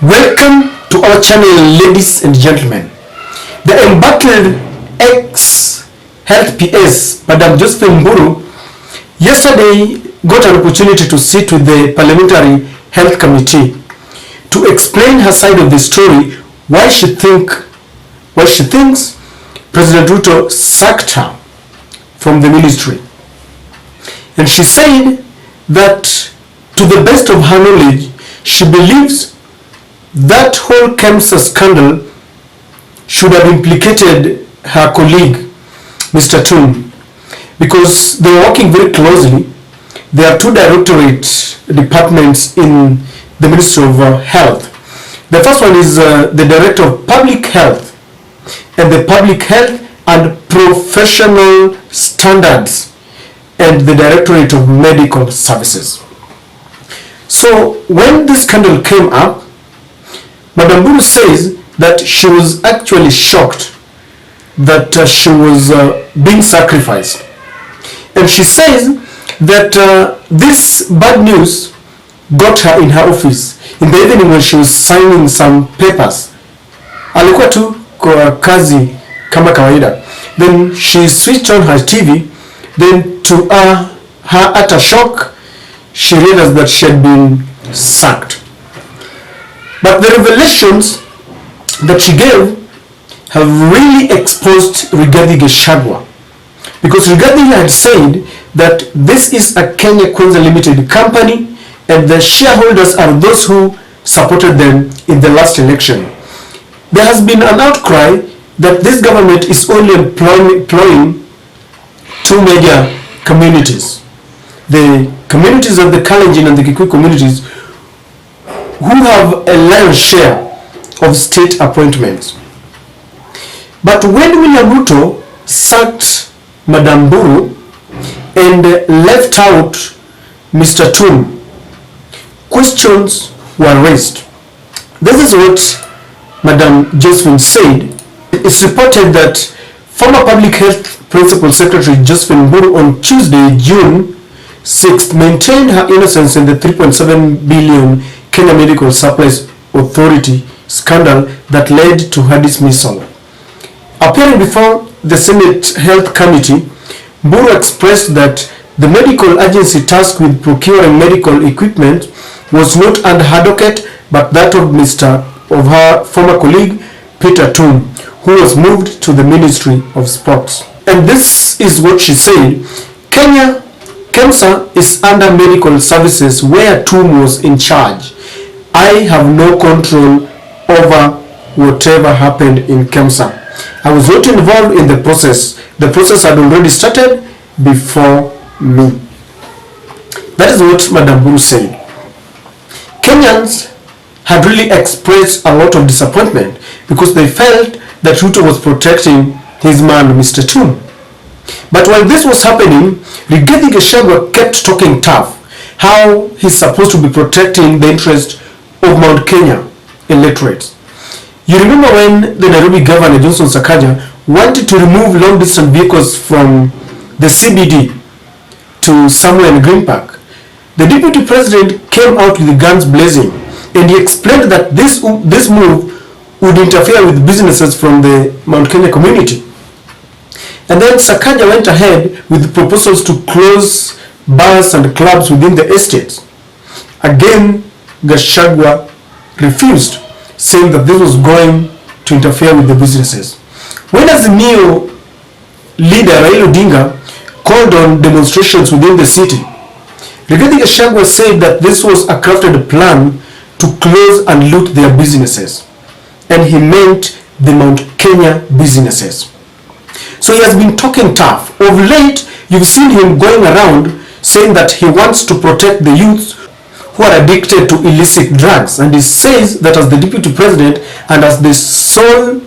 Welcome to our channel, ladies and gentlemen. The Embattled ex-Health PS, Madam Josephine Mburu, yesterday got an opportunity to sit with the Parliamentary Health Committee to explain her side of the story, why she thinks President Ruto sacked her from the ministry. And she said that, to the best of her knowledge, she believes that whole cancer scandal should have implicated her colleague, Mr. Toom, because they are working very closely. There are two directorate departments in the Ministry of Health. The first one is the Director of Public Health and the Public Health and Professional Standards and the Directorate of Medical Services. So when this scandal came up, Madam Mburu says that she was actually shocked that she was being sacrificed. And she says that this bad news got her in her office in the evening when she was signing some papers. Alikuwa tu kwa kazi kama kawaida. Then she switched on her TV. Then to her utter shock, she realized that she had been sacked. But the revelations that she gave have really exposed Rigathi Gachagua, because Rigathi had said that this is a Kenya Kwanza Limited company and the shareholders are those who supported them in the last election. There has been an outcry that this government is only employing two major communities, the communities of the Kalenjin and the Kikuyu communities, who have a lion's share of state appointments. But when William Ruto sacked Madam Mburu and left out Mr. Toom, questions were raised. This is what Madam Josephine said. It's reported that former Public Health Principal Secretary Josephine Mburu on Tuesday, June 6th, maintained her innocence in the 3.7 billion Kenya Medical Supplies Authority scandal that led to her dismissal. Appearing before the Senate Health Committee, Mburu expressed that the medical agency tasked with procuring medical equipment was not under her docket, but that of her former colleague Peter Toom, who was moved to the Ministry of Sports. And this is what she said: KEMSA is under medical services where Toom was in charge. I have no control over whatever happened in KEMSA. I was not involved in the process. The process had already started before me. That is what Madam Mburu said. Kenyans had really expressed a lot of disappointment because they felt that Ruto was protecting his man, Mr. Toom. But while this was happening, Rigathi Gachagua kept talking tough, how he's supposed to be protecting the interest of Mount Kenya electorates. You remember when the Nairobi Governor Johnson Sakaja wanted to remove long-distance vehicles from the CBD to somewhere in Green Park? The Deputy President came out with the guns blazing, and he explained that this move would interfere with businesses from the Mount Kenya community. And then Sakaja went ahead with proposals to close bars and clubs within the estates. Again, Gachagua refused, saying that this was going to interfere with the businesses. When as the new leader Raila Odinga called on demonstrations within the city, Rigathi Gachagua said that this was a crafted plan to close and loot their businesses, and he meant the Mount Kenya businesses. So he has been talking tough. Of late, you've seen him going around saying that he wants to protect the youths who are addicted to illicit drugs, and he says that as the Deputy President and as the sole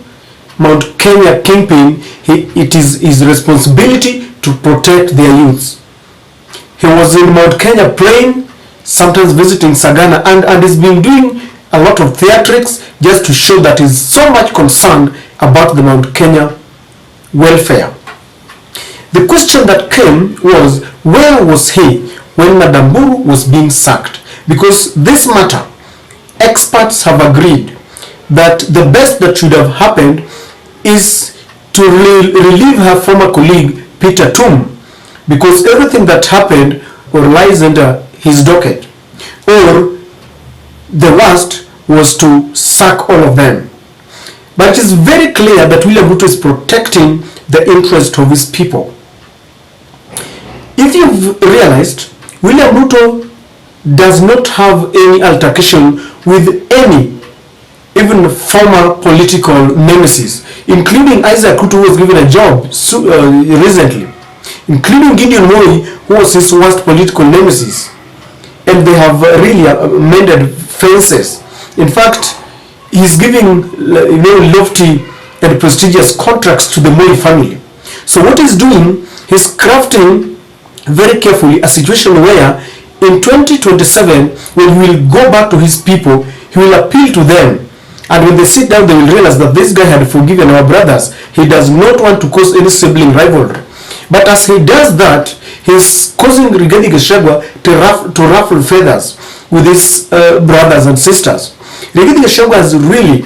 Mount Kenya kingpin, it is his responsibility to protect their youths. He was in Mount Kenya playing, sometimes visiting Sagana, and has been doing a lot of theatrics just to show that he's so much concerned about the Mount Kenya welfare. The question that came was, where was he when Madam Mburu was being sacked? Because this matter experts have agreed that the best that should have happened is to relieve her former colleague Peter Tum, because everything that happened or lies under his docket, or the worst was to sack all of them. But it is very clear that William Ruto is protecting the interest of his people. If you've realized, William Ruto does not have any altercation with any, even former political nemesis, including Isaac Ruto, who was given a job recently, including Gideon Moi, who was his worst political nemesis. And they have really mended fences. In fact, he's giving lofty and prestigious contracts to the Moi family. So what he's doing, he's crafting very carefully a situation where in 2027, when he will go back to his people, he will appeal to them. And when they sit down, they will realize that this guy had forgiven our brothers. He does not want to cause any sibling rivalry. But as he does that, he's causing Rigathi Gachagua to ruffle feathers with his brothers and sisters. Rigathi Gachagua has really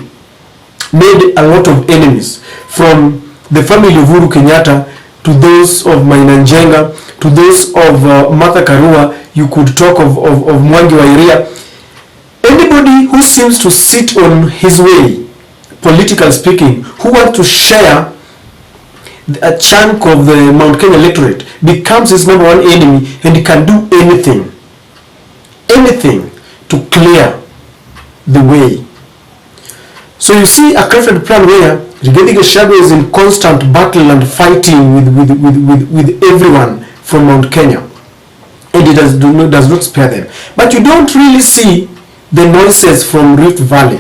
made a lot of enemies, from the family of Uhuru Kenyatta to those of Maina Njenga, to those of Martha Karua. You could talk of Mwangi wa Iria. Anybody who seems to sit on his way, politically speaking, who wants to share a chunk of the Mount Kenya electorate, becomes his number one enemy, and he can do anything to clear the way. So you see a crafted plan where Rigathi Gachagua is in constant battle and fighting with everyone from Mount Kenya, and he does not spare them. But you don't really see the noises from Rift Valley.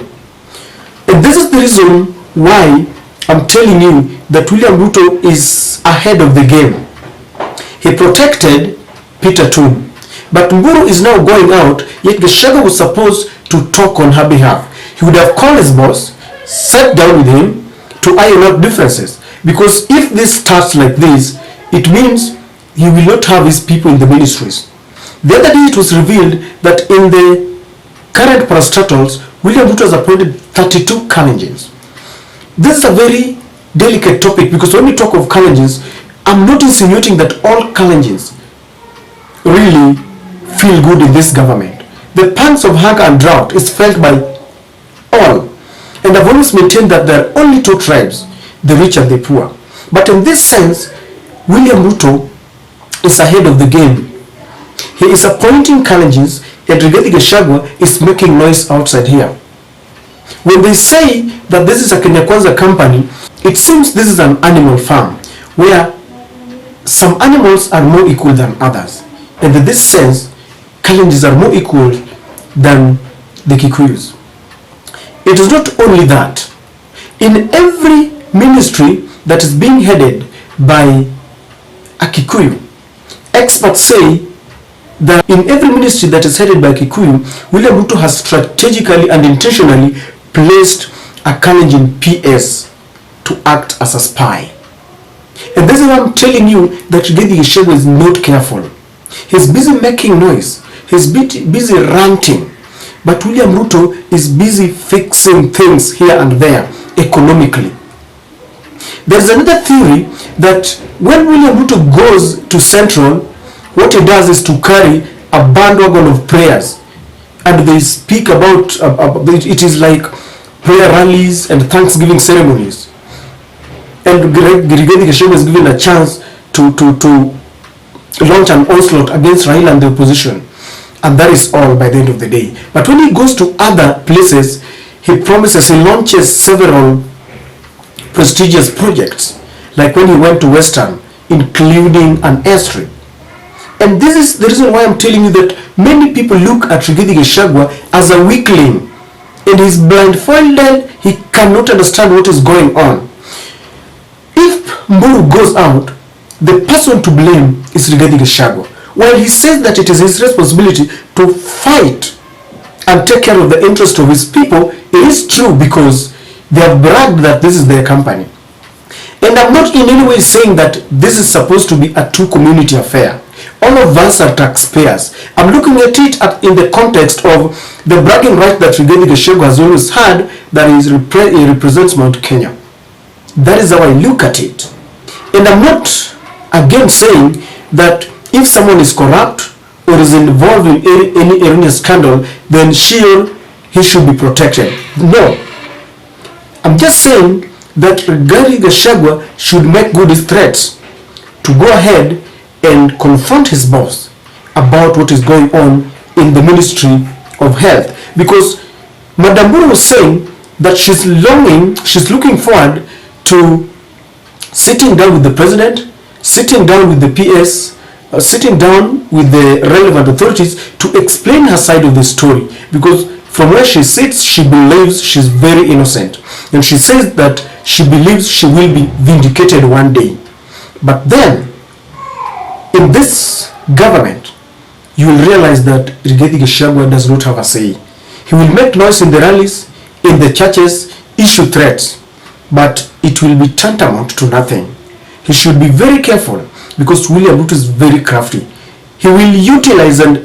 And this is the reason why I'm telling you that William Ruto is ahead of the game. He protected Peter Tum, but Mburu is now going out, yet Gachagua was supposed to talk on her behalf. He would have called his boss, sat down with him to iron out differences. Because if this starts like this, it means he will not have his people in the ministries. The other day it was revealed that in the current parastatals, William Ruto has appointed 32 Kalenjins. This is a very delicate topic, because when we talk of Kalenjins, I'm not insinuating that all Kalenjins really feel good in this government. The pangs of hunger and drought is felt by all. And I've always maintained that there are only two tribes, the rich and the poor. But in this sense, William Ruto is ahead of the game. He is appointing Kalenjins, and Rigathi Gachagua is making noise outside here. When they say that this is a Kenya Kwanza company, it seems this is an animal farm where some animals are more equal than others. And in this sense, Kalenjins are more equal than the Kikuyus. It is not only that. In every ministry that is being headed by a Kikuyu, experts say that in every ministry that is headed by Kikuyu, William Ruto has strategically and intentionally placed a Kalenjin PS to act as a spy. And this is why I'm telling you that Rigathi Gachagua is not careful. He's busy making noise. He's busy ranting. But William Ruto is busy fixing things here and there economically. There's another theory that when William Ruto goes to Central, what he does is to carry a bandwagon of prayers. And they speak about it is like prayer rallies and Thanksgiving ceremonies. And Rigathi Gachagua is given a chance to launch an onslaught against Raila and the opposition. And that is all by the end of the day. But when he goes to other places, he promises, he launches several prestigious projects. Like when he went to Western, including an airstrip. And this is the reason why I'm telling you that many people look at Rigathi Gachagua as a weakling. And he's blindfolded, he cannot understand what is going on. If Mburu goes out, the person to blame is Rigathi Gachagua. While he says that it is his responsibility to fight and take care of the interest of his people, it is true because they have bragged that this is their company. And I'm not in any way saying that this is supposed to be a two-community affair. All of us are taxpayers. I'm looking at it in the context of the bragging right that Rigathi Gachagua has always had, that he represents Mount Kenya. That is how I look at it. And I'm not again saying that if someone is corrupt or is involved in any erroneous scandal, then he should be protected. No. I'm just saying that Rigathi Gachagua should make good threats to go ahead and confront his boss about what is going on in the Ministry of Health. Because Madam Mburu was saying that she's looking forward to sitting down with the president, sitting down with the PS, sitting down with the relevant authorities to explain her side of the story. Because from where she sits, she believes she's very innocent. And she says that she believes she will be vindicated one day. But then, in this government, you will realize that Rigathi Gachagua does not have a say. He will make noise in the rallies, in the churches, issue threats, but it will be tantamount to nothing. He should be very careful, because William Ruto is very crafty. He will utilize and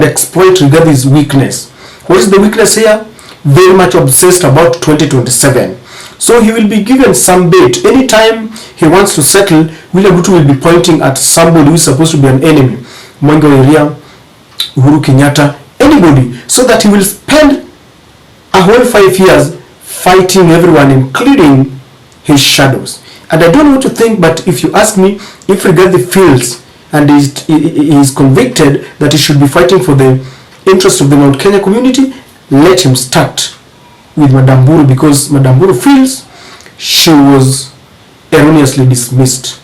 exploit Rigathi's weakness. What is the weakness here? Very much obsessed about 2027. So he will be given some bait. Anytime he wants to settle, William Ruto will be pointing at somebody who is supposed to be an enemy. Mwangi wa Iria, Uhuru Kenyatta, anybody. So that he will spend a whole 5 years fighting everyone, including his shadows. And I don't know what to think, but if you ask me, if Rigathi feels and is convicted that he should be fighting for the interest of the Mount Kenya community, let him start with Madam Mburu, because Madam Mburu feels she was erroneously dismissed.